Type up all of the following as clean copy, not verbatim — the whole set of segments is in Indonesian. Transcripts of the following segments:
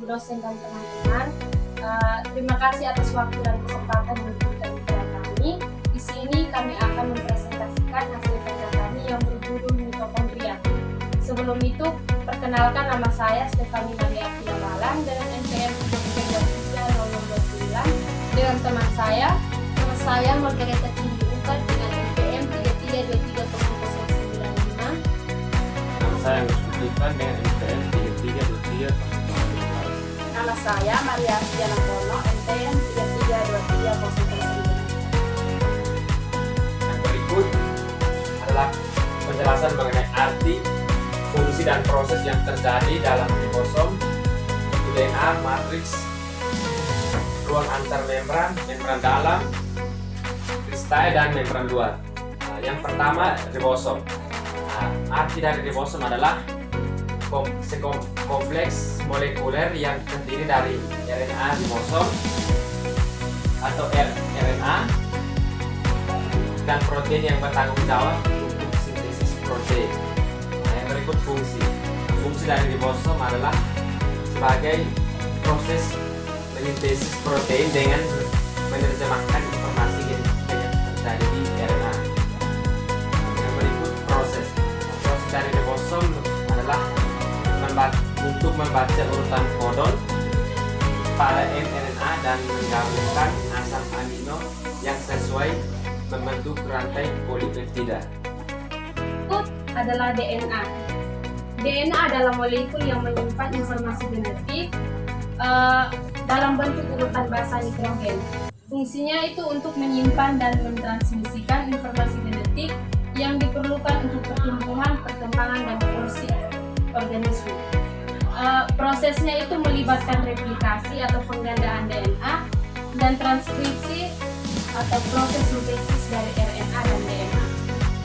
dosen dan teman-teman. Terima kasih atas waktu dan kesempatan yang diberikan kepada kami. Di sini kami akan mempresentasikan hasil kerja kami yang berjudul mitokondria. Sebelum itu, perkenalkan nama saya Stefani Maria Malang dengan NPM 3323 dengan teman saya. Nama saya Margareta Tinggi Ukat dengan NPM 3323 Nama saya Agus Kutifan dengan NPM 3323 Nama saya Maria Astiana Pono, NPM 3323 Yang berikut adalah penjelasan mengenai arti, fungsi dan proses yang terjadi dalam ribosom, DNA, matriks, ruang antar membran, membran dalam, kristal dan membran luar. Yang pertama, ribosom. Arti dari ribosom adalah kompleks molekuler yang terdiri dari RNA ribosom atau RNA dan protein yang bertanggung jawab untuk sintesis protein. Yang berikut fungsi. Fungsi dari ribosom adalah sebagai proses mesintesis protein dengan menerjemahkan informasi genetika yang terjadi di RNA. Yang berikut proses. Proses dari ribosom adalah untuk membaca urutan kodon pada mRNA dan menggabungkan asam amino yang sesuai membentuk rantai polipeptida. Berikut adalah DNA. DNA adalah molekul yang menyimpan informasi genetik dalam bentuk urutan basa nitrogen. Fungsinya itu untuk menyimpan dan mentransmisikan informasi genetik yang diperlukan untuk pertumbuhan, perkembangan, dan fungsi organisme. Prosesnya itu melibatkan replikasi atau penggandaan DNA dan transkripsi atau proses sintesis dari RNA dan DNA.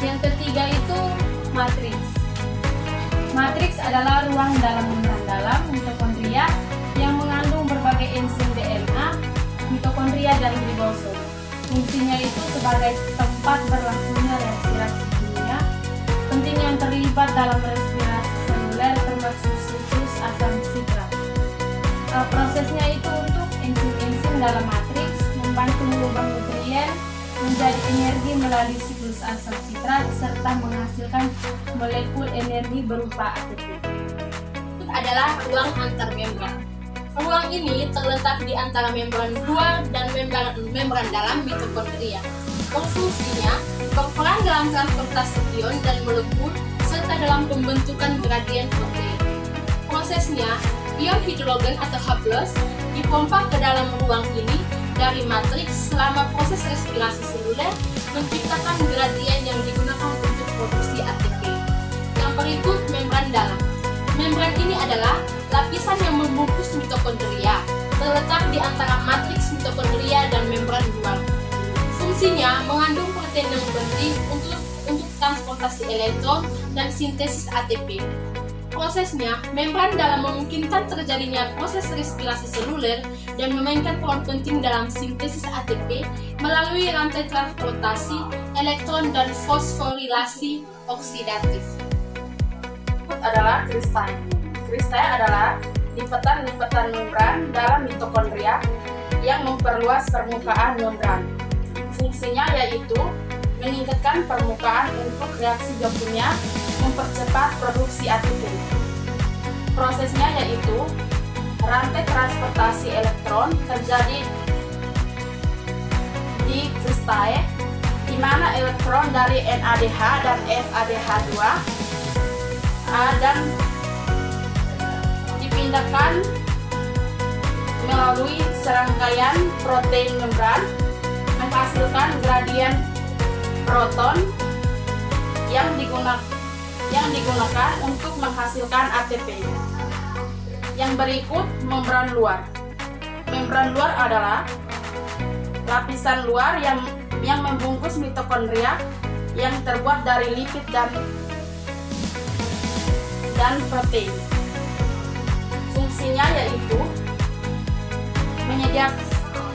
Yang ketiga itu matriks. Matriks adalah ruang dalam membran dalam mitokondria yang mengandung berbagai enzim DNA, mitokondria dan ribosom. Fungsinya itu sebagai tempat berlangsungnya reaksi-reaksi kimia penting yang terlibat dalam respirasi seluler termasuk siklus asam sitrat. Prosesnya itu untuk enzim-enzim dalam matriks membantu mengubah nutrien menjadi energi melalui siklus asam sitrat serta menghasilkan molekul energi berupa ATP. Itu adalah ruang antar membran. Ruang ini terletak di antara membran luar dan membran dalam mitokondria. Berfungsinya berperan dalam transportasi ion dan molekul serta dalam pembentukan gradien protein. Prosesnya, ion hidrogen atau H+ dipompa ke dalam ruang ini dari matriks selama proses respirasi seluler menciptakan gradien yang digunakan untuk produksi ATP. Yang berikut membran dalam. Membran ini adalah lapisan yang membungkus mitokondria, terletak di antara matriks mitokondria dan membran luar. Fungsinya mengandung protein yang penting untuk transportasi elektron dan sintesis ATP. Prosesnya, membran dalam memungkinkan terjadinya proses respirasi seluler dan memainkan peran penting dalam sintesis ATP melalui rantai transportasi elektron dan fosforilasi oksidatif. Adalah kristal. Kristal adalah lipatan-lipatan membran dalam mitokondria yang memperluas permukaan membran. Fungsinya yaitu meningkatkan permukaan untuk reaksi gabungnya, mempercepat produksi ATP. Prosesnya yaitu rantai transportasi elektron terjadi di kristal, di mana elektron dari NADH dan FADH2 dan dipindahkan melalui serangkaian protein membran menghasilkan gradien proton yang digunakan untuk menghasilkan ATP. Yang berikut membran luar. Membran luar adalah lapisan luar yang membungkus mitokondria yang terbuat dari lipid dan protein. Fungsinya yaitu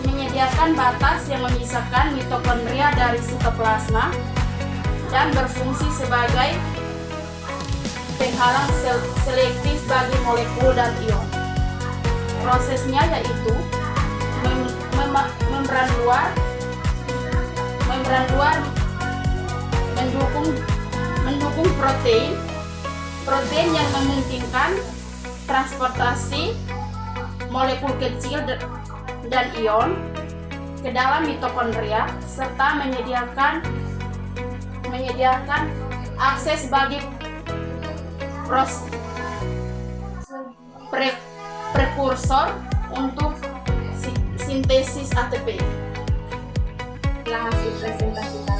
menyediakan batas yang memisahkan mitokondria dari sitoplasma dan berfungsi sebagai penghalang selektif bagi molekul dan ion. Prosesnya yaitu membran luar mendukung protein yang memungkinkan transportasi molekul kecil dan ion ke dalam mitokondria serta menyediakan akses bagi prekursor untuk sintesis ATP. Itulah hasil presentasi kami.